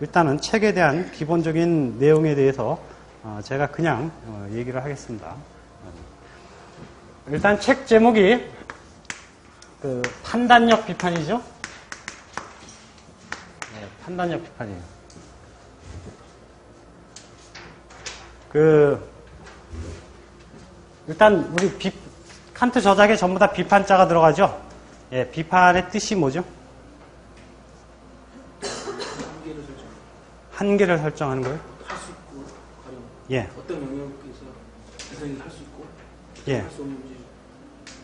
일단은 책에 대한 기본적인 내용에 대해서 제가 그냥 얘기를 하겠습니다. 일단 책 제목이 그 판단력 비판이죠. 네, 판단력 비판이에요. 일단 우리 칸트 저작에 전부 다 비판자가 들어가죠. 예, 비판의 뜻이 뭐죠? 한계를 설정하는 거예요? 할 수 있고, 가령 예. 어떤 영역에서 이상이 할 수 있고, 예. 할 수 없는지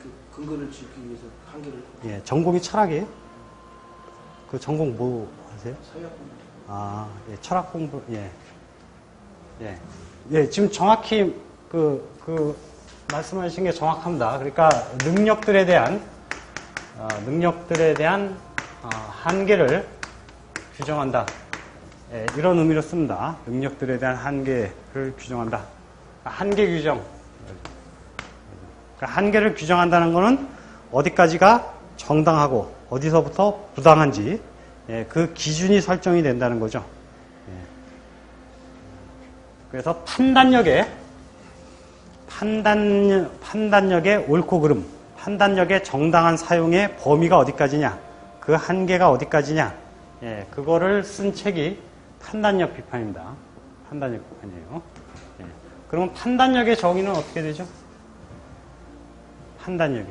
그 근거를 지기 위해서 한계를. 예, 전공이 철학이에요? 그 전공 뭐 하세요? 사회학 공부. 아, 예, 철학 공부, 예. 예. 예, 지금 정확히 말씀하신 게 정확합니다. 그러니까 능력들에 대한 한계를 규정한다. 예, 이런 의미로 씁니다. 능력들에 대한 한계를 규정한다. 한계 규정. 그러니까 한계를 규정한다는 것은 어디까지가 정당하고 어디서부터 부당한지 예, 그 기준이 설정이 된다는 거죠. 예. 그래서 판단력의 옳고 그름, 판단력의 정당한 사용의 범위가 어디까지냐, 그 한계가 어디까지냐, 예, 그거를 쓴 책이 판단력 비판입니다. 판단력 비판이에요. 예. 그러면 판단력의 정의는 어떻게 되죠? 판단력이.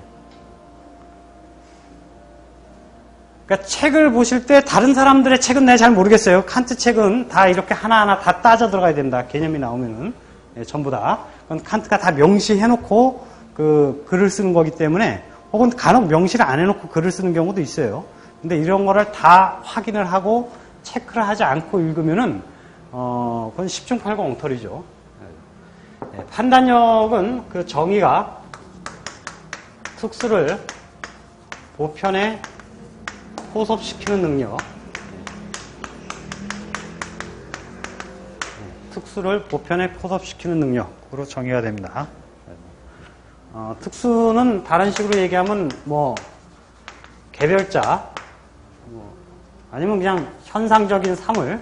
그러니까 책을 보실 때 다른 사람들의 책은 내가 잘 모르겠어요. 칸트 책은 다 이렇게 하나하나 다 따져 들어가야 된다. 개념이 나오면은. 예, 전부 다. 그건 칸트가 다 명시해놓고 그 글을 쓰는 거기 때문에 혹은 간혹 명시를 안 해놓고 글을 쓰는 경우도 있어요. 근데 이런 거를 다 확인을 하고 체크를 하지 않고 읽으면은 그건 십중팔구 엉터리죠. 예, 판단력은 그 정의가 특수를 보편에 포섭시키는 능력, 특수를 보편에 포섭시키는 능력으로 정의가 됩니다. 특수는 다른 식으로 얘기하면 뭐 개별자, 아니면 그냥 현상적인 사물,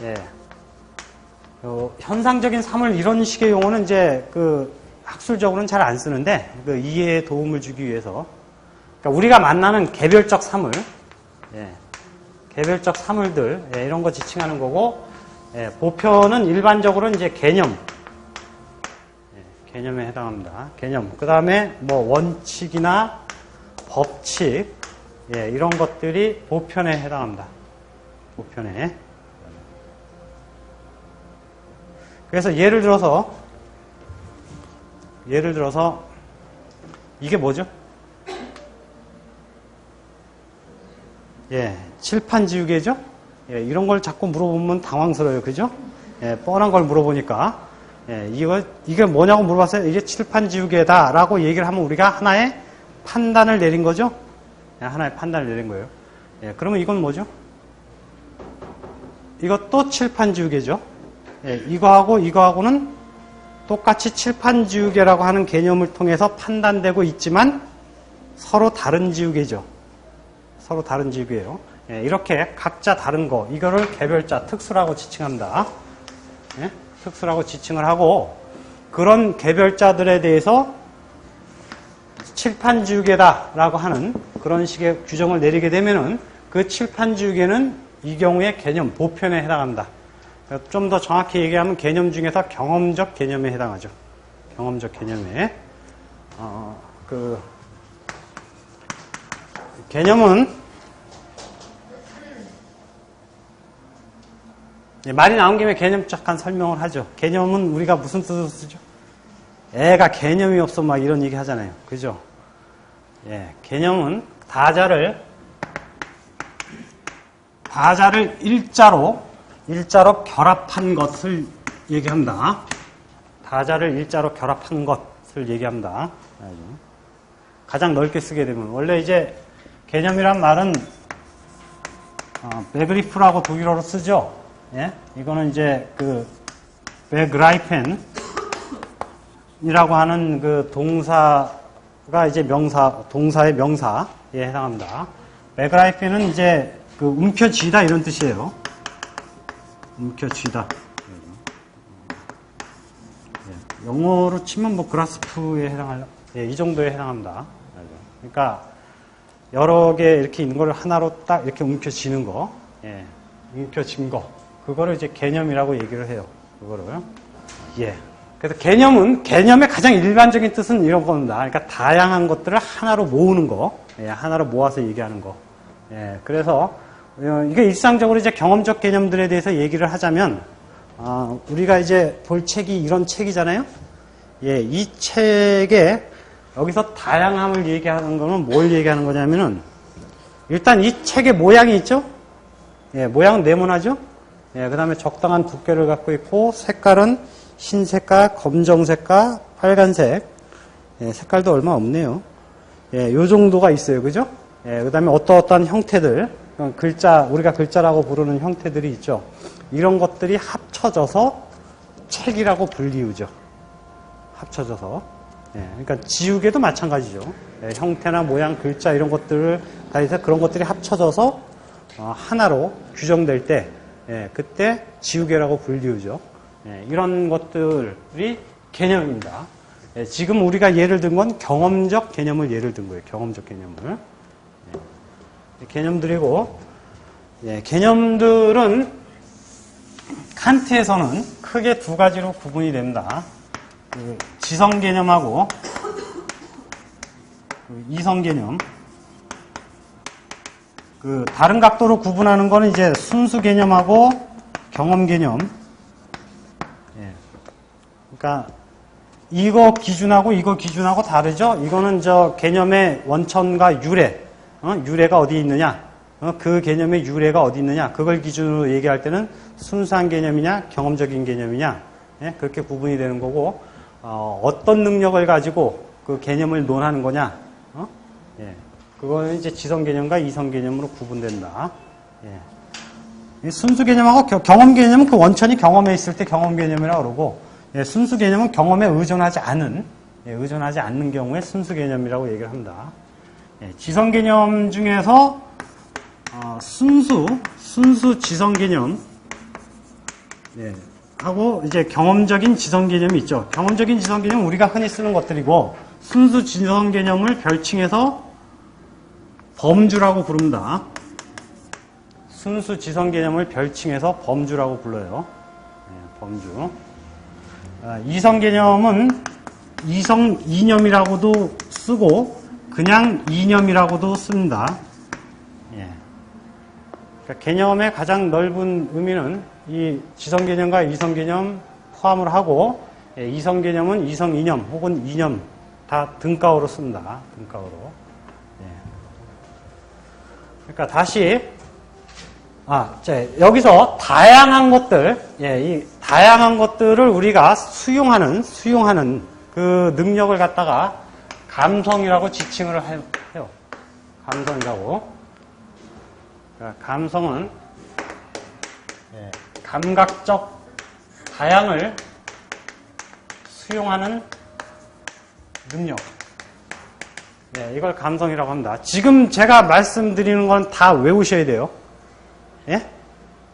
예. 현상적인 사물 이런 식의 용어는 이제 그 학술적으로는 잘 안 쓰는데 그 이해에 도움을 주기 위해서. 그러니까 우리가 만나는 개별적 사물, 예. 개별적 사물들 예, 이런 거 지칭하는 거고, 예, 보편은 일반적으로 이제 개념, 예, 개념에 해당합니다. 개념. 그 다음에 뭐 원칙이나 법칙, 예, 이런 것들이 보편에 해당합니다. 보편에. 그래서 예를 들어서 이게 뭐죠? 예, 칠판지우개죠? 예, 이런 걸 자꾸 물어보면 당황스러워요. 그죠? 예, 뻔한 걸 물어보니까. 예, 이게 뭐냐고 물어봤어요. 이게 칠판지우개다라고 얘기를 하면 우리가 하나의 판단을 내린 거죠? 예, 하나의 판단을 내린 거예요. 예, 그러면 이건 뭐죠? 이것도 칠판지우개죠? 예, 이거하고는 똑같이 칠판지우개라고 하는 개념을 통해서 판단되고 있지만 서로 다른 지우개죠. 서로 다른 지우개예요. 예, 이렇게 각자 다른 거, 이거를 개별자, 특수라고 지칭합니다. 예, 특수라고 지칭을 하고 그런 개별자들에 대해서 칠판지우개다라고 하는 그런 식의 규정을 내리게 되면은 그 칠판지우개는 이 경우에 개념, 보편에 해당합니다. 좀 더 정확히 얘기하면 개념 중에서 경험적 개념에 해당하죠. 경험적 개념에. 개념은 말이 나온 김에 개념 잠깐 설명을 하죠. 개념은 우리가 무슨 뜻으로 쓰죠? 애가 개념이 없어 막 이런 얘기 하잖아요. 그죠? 예, 개념은 다자를 일자로 결합한 것을 얘기합니다. 다자를 일자로 결합한 것을 얘기합니다. 가장 넓게 쓰게 되면 원래 이제 개념이란 말은 베그리프라고 독일어로 쓰죠. 예? 이거는 이제 그 베그라이펜이라고 하는 그 동사가 이제 동사의 명사에 해당합니다. 베그라이펜은 이제 그 움켜쥐다 이런 뜻이에요. 움켜쥐다. 예, 영어로 치면 뭐 그라스프에 해당할, 예, 이 정도에 해당합니다. 그러니까 여러 개 이렇게 있는 걸 하나로 딱 이렇게 움켜쥐는 거, 예, 움켜쥔 거, 그거를 이제 개념이라고 얘기를 해요. 그거를. 예. 그래서 개념의 가장 일반적인 뜻은 이런 겁니다. 그러니까 다양한 것들을 하나로 모으는 거, 예, 하나로 모아서 얘기하는 거. 예, 그래서 이게 일상적으로 이제 경험적 개념들에 대해서 얘기를 하자면, 우리가 이제 볼 책이 이런 책이잖아요. 예, 이 책에 여기서 다양함을 얘기하는 거는 뭘 얘기하는 거냐면은, 일단 이 책의 모양이 있죠? 예, 모양은 네모나죠? 예, 그 다음에 적당한 두께를 갖고 있고, 색깔은 흰 색깔, 검정 색깔, 빨간색. 예, 색깔도 얼마 없네요. 예, 요 정도가 있어요. 그죠? 예, 그 다음에 어떠한 형태들, 우리가 글자라고 부르는 형태들이 있죠. 이런 것들이 합쳐져서 책이라고 불리우죠. 합쳐져서. 예, 그러니까 지우개도 마찬가지죠. 예, 형태나 모양, 글자 이런 것들을 다 해서 그런 것들이 합쳐져서 하나로 규정될 때, 예, 그때 지우개라고 불리우죠. 예, 이런 것들이 개념입니다. 예, 지금 우리가 예를 든 건 경험적 개념을 예를 든 거예요. 경험적 개념을. 예, 개념들이고, 예, 개념들은 칸트에서는 크게 두 가지로 구분이 됩니다. 그 지성 개념하고 그 이성 개념. 그 다른 각도로 구분하는 거는 이제 순수 개념하고 경험 개념. 예. 그러니까 이거 기준하고 다르죠. 이거는 저 개념의 원천과 유래, 유래가 어디 있느냐, 그 개념의 유래가 어디 있느냐, 그걸 기준으로 얘기할 때는 순수한 개념이냐, 경험적인 개념이냐, 예? 그렇게 구분이 되는 거고, 어떤 능력을 가지고 그 개념을 논하는 거냐, 예. 그거는 이제 지성 개념과 이성 개념으로 구분된다. 예. 순수 개념하고 경험 개념은 그 원천이 경험에 있을 때 경험 개념이라고 그러고, 예, 순수 개념은 경험에 의존하지 않는 경우에 순수 개념이라고 얘기를 합니다. 예, 지성 개념 중에서 순수 지성 개념, 예, 하고 이제 경험적인 지성 개념이 있죠. 경험적인 지성 개념은 우리가 흔히 쓰는 것들이고, 순수 지성 개념을 별칭해서 범주라고 부릅니다. 순수 지성 개념을 별칭해서 범주라고 불러요. 예, 범주. 이성 개념은 이성 이념이라고도 쓰고 그냥 이념이라고도 씁니다. 예. 그러니까 개념의 가장 넓은 의미는 이 지성 개념과 이성 개념 포함을 하고, 예, 이성 개념은 이성 이념 혹은 이념 다 등가어로 씁니다. 등가어로. 예. 그러니까 다시 여기서 다양한 것들, 예, 이 다양한 것들을 우리가 수용하는 그 능력을 갖다가 감성이라고 지칭을 해요. 감성이라고. 그러니까 감성은, 예, 감각적 다양을 수용하는 능력. 예, 이걸 감성이라고 합니다. 지금 제가 말씀드리는 건 다 외우셔야 돼요. 예?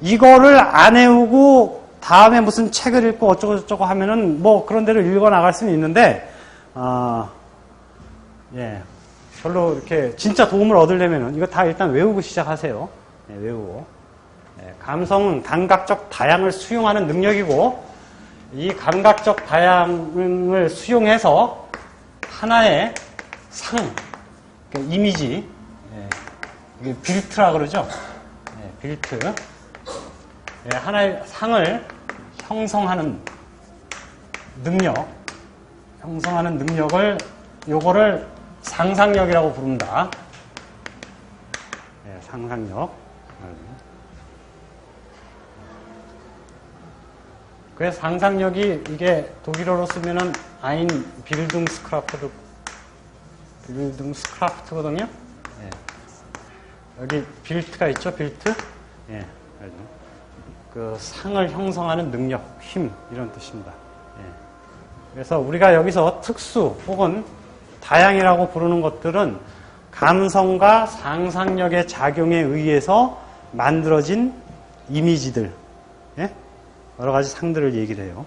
이거를 안 외우고 다음에 무슨 책을 읽고 어쩌고저쩌고 하면은 뭐 그런 대로 읽어 나갈 수는 있는데, 예, 별로 이렇게 진짜 도움을 얻으려면은 이거 다 일단 외우고 시작하세요. 예, 외우고. 예, 감성은 감각적 다양을 수용하는 능력이고, 이 감각적 다양을 수용해서 하나의 상, 그러니까 이미지, 예, 이게 빌트라 그러죠. 빌트. 예, 하나의 상을 형성하는 능력을, 요거를 상상력이라고 부릅니다. 예, 상상력. 그래서 상상력이 이게 독일어로 쓰면은 아인 빌둥스크라프트거든요. 예. 여기 빌트가 있죠, 빌트? 예, 그 상을 형성하는 능력, 힘, 이런 뜻입니다. 예. 그래서 우리가 여기서 특수 혹은 다양이라고 부르는 것들은 감성과 상상력의 작용에 의해서 만들어진 이미지들, 예? 여러 가지 상들을 얘기를 해요.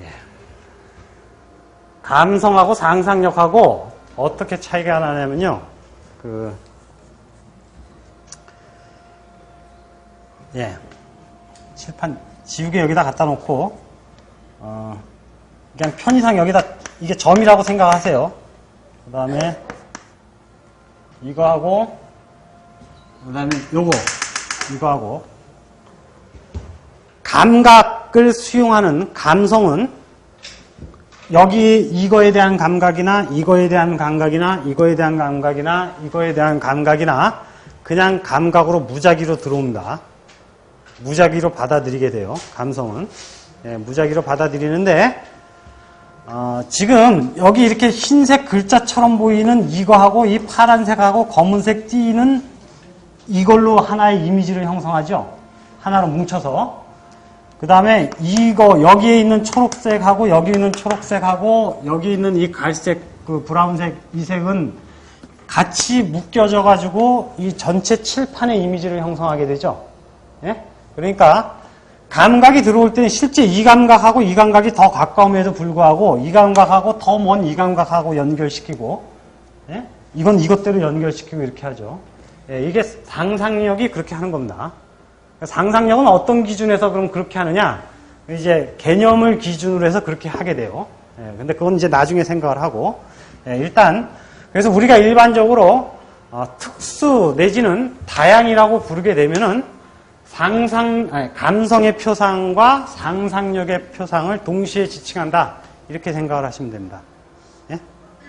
예. 감성하고 상상력하고 어떻게 차이가 나냐면요. 칠판 지우개 여기다 갖다 놓고, 그냥 편의상 여기다, 이게 점이라고 생각하세요. 그 다음에 이거하고, 그 다음에 이거하고, 감각을 수용하는 감성은 여기 이거에 대한 감각이나 이거에 대한 감각이나 이거에 대한 감각이나 이거에 대한 감각이나 그냥 감각으로 무작위로 들어옵니다. 무작위로 받아들이게 돼요. 감성은. 예, 무작위로 받아들이는데 지금 여기 이렇게 흰색 글자처럼 보이는 이거하고 이 파란색하고 검은색 띠는 이걸로 하나의 이미지를 형성하죠. 하나로 뭉쳐서. 그 다음에 이거 여기에 있는 초록색하고 여기 있는 초록색하고 여기 있는 이 갈색 그 브라운색 이 색은 같이 묶여져 가지고 이 전체 칠판의 이미지를 형성하게 되죠. 예? 그러니까 감각이 들어올 때는 실제 이 감각하고 이 감각이 더 가까움에도 불구하고 이 감각하고 더 먼 이 감각하고 연결시키고, 예? 이건 이것대로 연결시키고 이렇게 하죠. 예, 이게 상상력이 그렇게 하는 겁니다. 상상력은 어떤 기준에서 그럼 그렇게 하느냐? 이제 개념을 기준으로 해서 그렇게 하게 돼요. 예, 근데 그건 이제 나중에 생각을 하고, 예, 일단 그래서 우리가 일반적으로 특수 내지는 다양이라고 부르게 되면은 감성의 표상과 상상력의 표상을 동시에 지칭한다. 이렇게 생각을 하시면 됩니다. 예?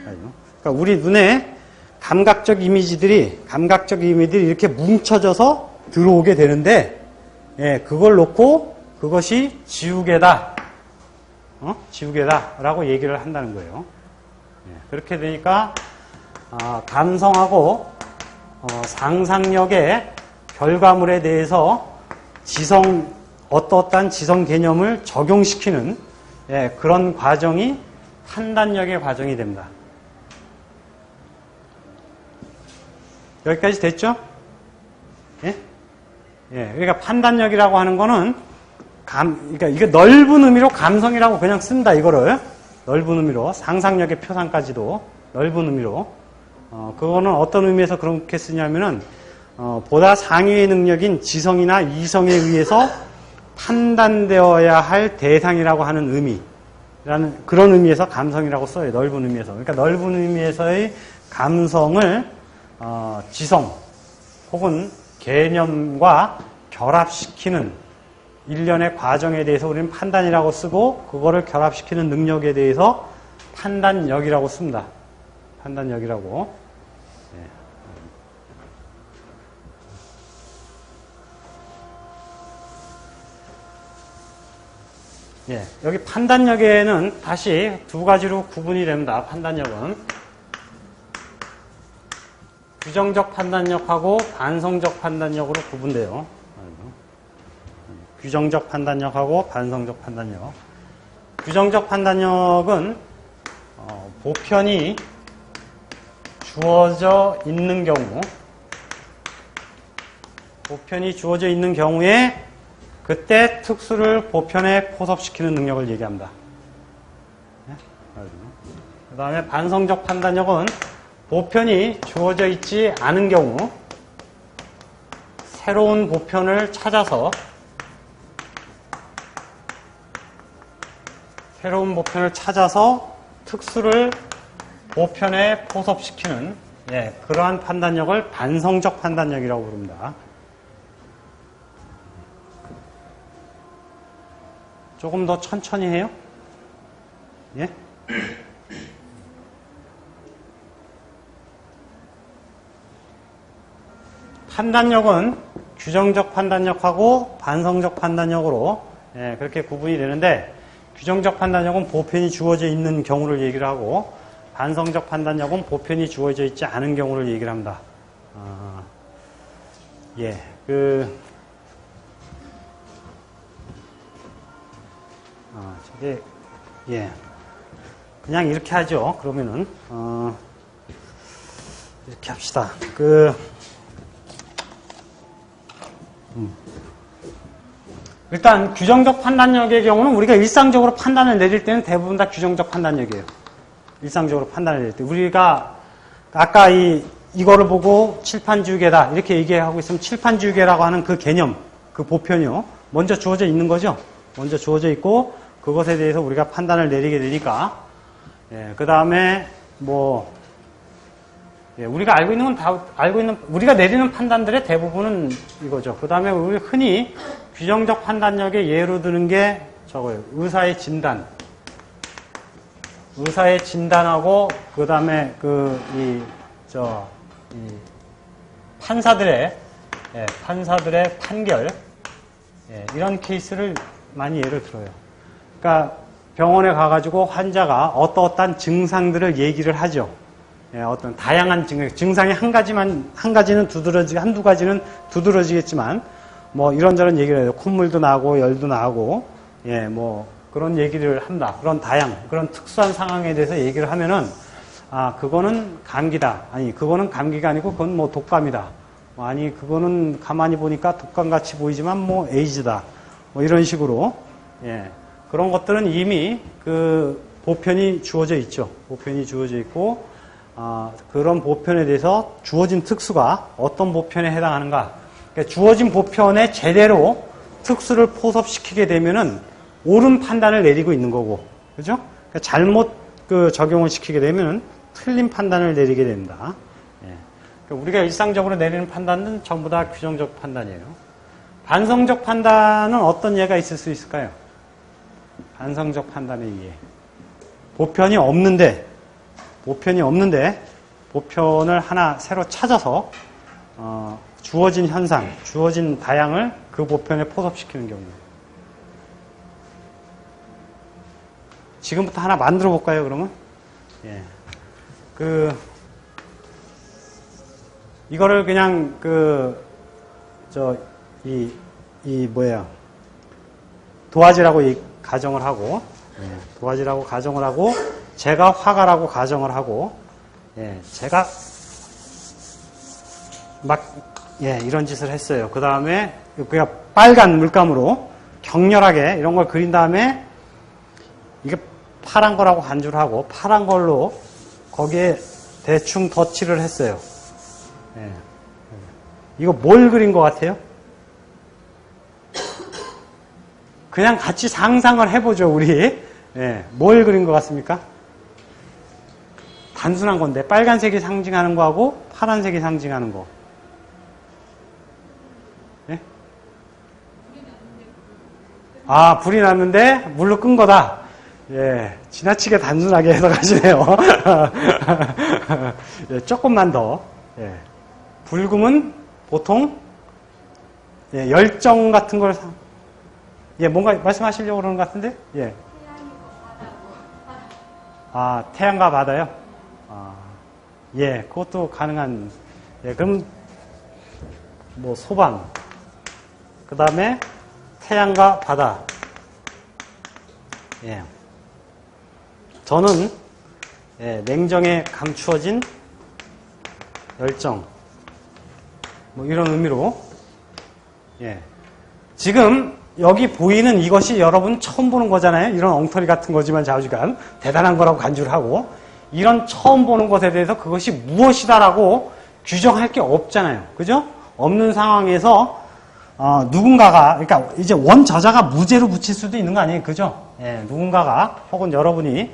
그러니까 우리 눈에 감각적 이미지들이 이렇게 뭉쳐져서 들어오게 되는데, 예, 그걸 놓고 그것이 지우개다. 지우개다라고 얘기를 한다는 거예요. 예, 그렇게 되니까 감성하고 상상력의 결과물에 대해서 어떠한 지성 개념을 적용시키는, 예, 그런 과정이 판단력의 과정이 됩니다. 여기까지 됐죠? 예? 예, 그러니까 판단력이라고 하는 거는 그러니까 이게 넓은 의미로 감성이라고 그냥 씁니다. 이거를 넓은 의미로 상상력의 표상까지도 넓은 의미로 그거는 어떤 의미에서 그렇게 쓰냐면은 보다 상위의 능력인 지성이나 이성에 의해서 판단되어야 할 대상이라고 하는 의미라는 그런 의미에서 감성이라고 써요. 넓은 의미에서. 그러니까 넓은 의미에서의 감성을 지성 혹은 개념과 결합시키는 일련의 과정에 대해서 우리는 판단이라고 쓰고, 그거를 결합시키는 능력에 대해서 판단력이라고 씁니다. 판단력이라고. 예, 여기 판단력에는 다시 두 가지로 구분이 됩니다. 판단력은 규정적 판단력하고 반성적 판단력으로 구분돼요. 규정적 판단력하고 반성적 판단력. 규정적 판단력은 보편이 주어져 있는 경우에 그때 특수를 보편에 포섭시키는 능력을 얘기합니다. 그 다음에 반성적 판단력은 보편이 주어져 있지 않은 경우 새로운 보편을 찾아서 특수를 보편에 포섭시키는, 예, 그러한 판단력을 반성적 판단력이라고 부릅니다. 조금 더 천천히 해요? 예? 판단력은 규정적 판단력하고 반성적 판단력으로, 예, 그렇게 구분이 되는데, 규정적 판단력은 보편이 주어져 있는 경우를 얘기를 하고, 반성적 판단력은 보편이 주어져 있지 않은 경우를 얘기를 합니다. 예, 예, 그냥 이렇게 하죠. 그러면은 이렇게 합시다. 일단 규정적 판단력의 경우는 우리가 일상적으로 판단을 내릴 때는 대부분 다 규정적 판단력이에요. 일상적으로 판단을 내릴 때. 우리가 아까 이거를 보고 칠판지우개다 이렇게 얘기하고 있으면 칠판지우개라고 하는 그 개념, 그 보편이요. 먼저 주어져 있는 거죠. 먼저 주어져 있고 그것에 대해서 우리가 판단을 내리게 되니까 그 다음에 우리가 알고 있는 건 다 우리가 내리는 판단들의 대부분은 이거죠. 그 다음에 우리 흔히 규정적 판단력의 예로 드는 게 저거예요. 의사의 진단. 의사의 진단하고 그 다음에 판사들의 판결 이런 케이스를 많이 예를 들어요. 그러니까 병원에 가가지고 환자가 어떠한 증상들을 얘기를 하죠. 어떤 다양한 증상이 한 가지는 한두 가지는 두드러지겠지만, 이런저런 얘기를 해요. 콧물도 나고, 열도 나고, 그런 얘기를 한다. 그런 특수한 상황에 대해서 얘기를 하면은, 그거는 감기다. 아니, 그거는 감기가 아니고, 그건 독감이다. 아니, 그거는 가만히 보니까 독감 같이 보이지만, 에이즈다. 이런 식으로, 그런 것들은 이미 보편이 주어져 있죠. 보편이 주어져 있고, 그런 보편에 대해서 주어진 특수가 어떤 보편에 해당하는가. 그러니까 주어진 보편에 제대로 특수를 포섭시키게 되면은 옳은 판단을 내리고 있는 거고. 그죠? 그러니까 잘못 적용을 시키게 되면은 틀린 판단을 내리게 됩니다. 그러니까 우리가 일상적으로 내리는 판단은 전부 다 규정적 판단이에요. 반성적 판단은 어떤 예가 있을 수 있을까요? 반성적 판단의 예. 보편이 없는데 보편을 하나 새로 찾아서 주어진 현상, 주어진 다양을 그 보편에 포섭시키는 경우입니다. 지금부터 하나 만들어 볼까요, 그러면? 예. 이거를 그냥 도화지라고 가정을 하고, 도화지라고 가정을 하고, 제가 화가라고 가정을 하고, 제가 이런 짓을 했어요. 그 다음에 그냥 빨간 물감으로 격렬하게 이런 걸 그린 다음에 이게 파란 거라고 간주를 하고 파란 걸로 거기에 대충 덧칠을 했어요. 이거 뭘 그린 것 같아요? 그냥 같이 상상을 해보죠, 우리. 뭘 그린 것 같습니까? 단순한 건데 빨간색이 상징하는 거하고 파란색이 상징하는 거. 불이 났는데 물로 끈 거다. 지나치게 단순하게 해석하시네요. 조금만 더. 불금은 보통 열정 같은 걸 뭔가 말씀하시려고 그러는 것 같은데? 태양과 바다요? 그것도 가능한. 그럼 소방. 그 다음에 태양과 바다. 저는 냉정에 감추어진 열정. 이런 의미로. 지금 여기 보이는 이것이 여러분 처음 보는 거잖아요. 이런 엉터리 같은 거지만 좌우지간 대단한 거라고 간주를 하고, 이런 처음 보는 것에 대해서 그것이 무엇이다라고 규정할 게 없잖아요. 그죠? 없는 상황에서 누군가가, 그러니까 이제 원저자가 무죄로 붙일 수도 있는 거 아니에요. 그죠? 누군가가 혹은 여러분이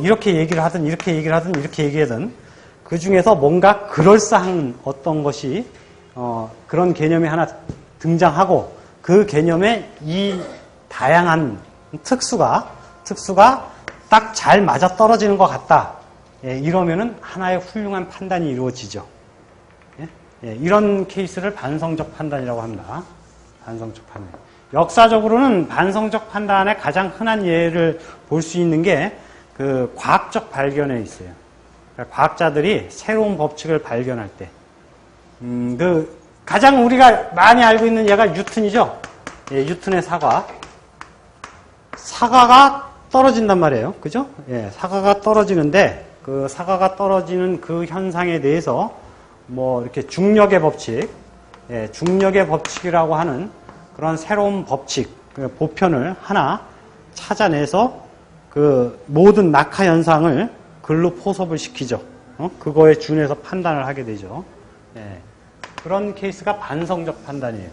이렇게 얘기를 하든 이렇게 얘기를 하든 이렇게 얘기하든 그 중에서 뭔가 그럴싸한 어떤 것이 그런 개념이 하나 등장하고 그 개념에 이 다양한 특수가 딱 잘 맞아 떨어지는 것 같다. 이러면은 하나의 훌륭한 판단이 이루어지죠. 이런 케이스를 반성적 판단이라고 합니다. 반성적 판단. 역사적으로는 반성적 판단의 가장 흔한 예를 볼 수 있는 게 그 과학적 발견에 있어요. 그러니까 과학자들이 새로운 법칙을 발견할 때, 가장 우리가 많이 알고 있는 예가 뉴턴이죠. 뉴턴의 사과. 사과가 떨어진단 말이에요. 그죠? 사과가 떨어지는데 그 사과가 떨어지는 그 현상에 대해서 이렇게 중력의 법칙, 예, 중력의 법칙이라고 하는 그런 새로운 법칙, 그 보편을 하나 찾아내서 그 모든 낙하 현상을 글로 포섭을 시키죠. 그거에 준해서 판단을 하게 되죠. 예, 그런 케이스가 반성적 판단이에요.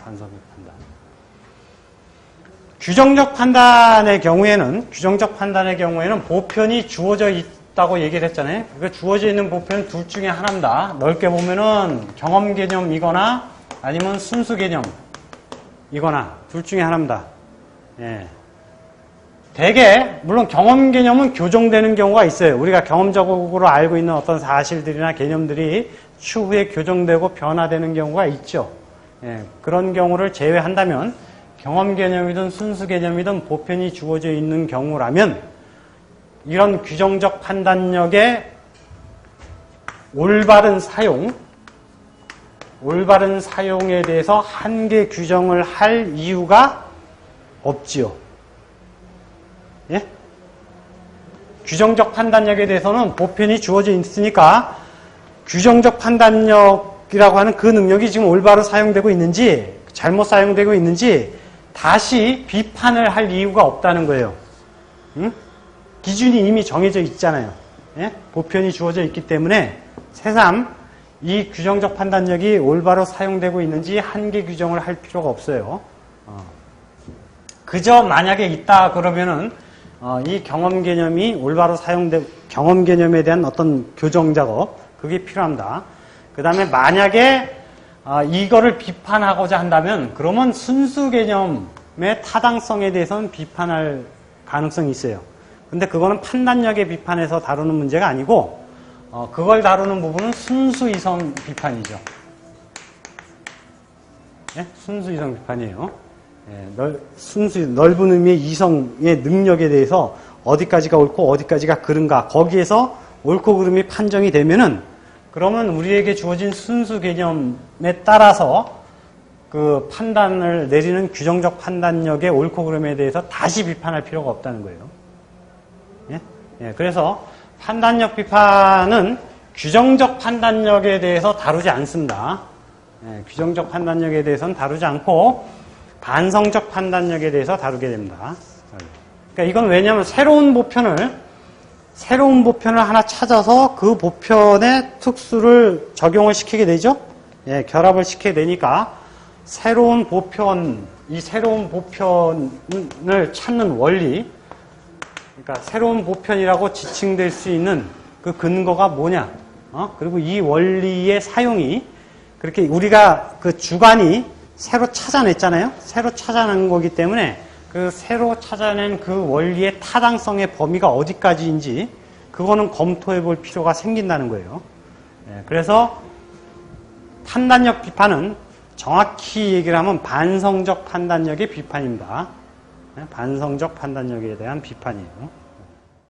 반성적 판단. 규정적 판단의 경우에는 보편이 주어져 있다고 얘기를 했잖아요. 그 주어져 있는 보편은 둘 중에 하나입니다. 넓게 보면은 경험 개념이거나 아니면 순수 개념이거나 둘 중에 하나입니다. 예. 대개 물론 경험 개념은 교정되는 경우가 있어요. 우리가 경험적으로 알고 있는 어떤 사실들이나 개념들이 추후에 교정되고 변화되는 경우가 있죠. 예. 그런 경우를 제외한다면 경험 개념이든 순수 개념이든 보편이 주어져 있는 경우라면 이런 규정적 판단력의 올바른 사용에 대해서 한계 규정을 할 이유가 없지요. 예? 규정적 판단력에 대해서는 보편이 주어져 있으니까 규정적 판단력이라고 하는 그 능력이 지금 올바로 사용되고 있는지 잘못 사용되고 있는지 다시 비판을 할 이유가 없다는 거예요. 응? 기준이 이미 정해져 있잖아요. 예? 보편이 주어져 있기 때문에 새삼 이 규정적 판단력이 올바로 사용되고 있는지 한계 규정을 할 필요가 없어요. 그저 만약에 있다 그러면은 이 경험 개념이 올바로 경험 개념에 대한 어떤 교정 작업 그게 필요합니다. 그 다음에 만약에 이거를 비판하고자 한다면 그러면 순수 개념의 타당성에 대해서는 비판할 가능성이 있어요. 근데 그거는 판단력의 비판에서 다루는 문제가 아니고 그걸 다루는 부분은 순수 이성 비판이죠. 예? 순수 이성 비판이에요. 예, 넓은 의미의 이성의 능력에 대해서 어디까지가 옳고 어디까지가 그른가 거기에서 옳고 그름이 판정이 되면은 그러면 우리에게 주어진 순수 개념에 따라서 그 판단을 내리는 규정적 판단력의 옳고 그름에 대해서 다시 비판할 필요가 없다는 거예요. 예? 예, 그래서 판단력 비판은 규정적 판단력에 대해서 다루지 않습니다. 예, 규정적 판단력에 대해서는 다루지 않고 반성적 판단력에 대해서 다루게 됩니다. 그러니까 이건 왜냐하면 새로운 보편을 하나 찾아서 그 보편의 특수를 적용을 시키게 되죠. 예, 결합을 시키게 되니까 새로운 보편을 찾는 원리, 그러니까 새로운 보편이라고 지칭될 수 있는 그 근거가 뭐냐, 그리고 이 원리의 사용이 그렇게 우리가 그 주관이 새로 찾아냈잖아요. 새로 찾아낸 거기 때문에 그 새로 찾아낸 그 원리의 타당성의 범위가 어디까지인지 그거는 검토해 볼 필요가 생긴다는 거예요. 그래서 판단력 비판은 정확히 얘기를 하면 반성적 판단력의 비판입니다. 반성적 판단력에 대한 비판이에요.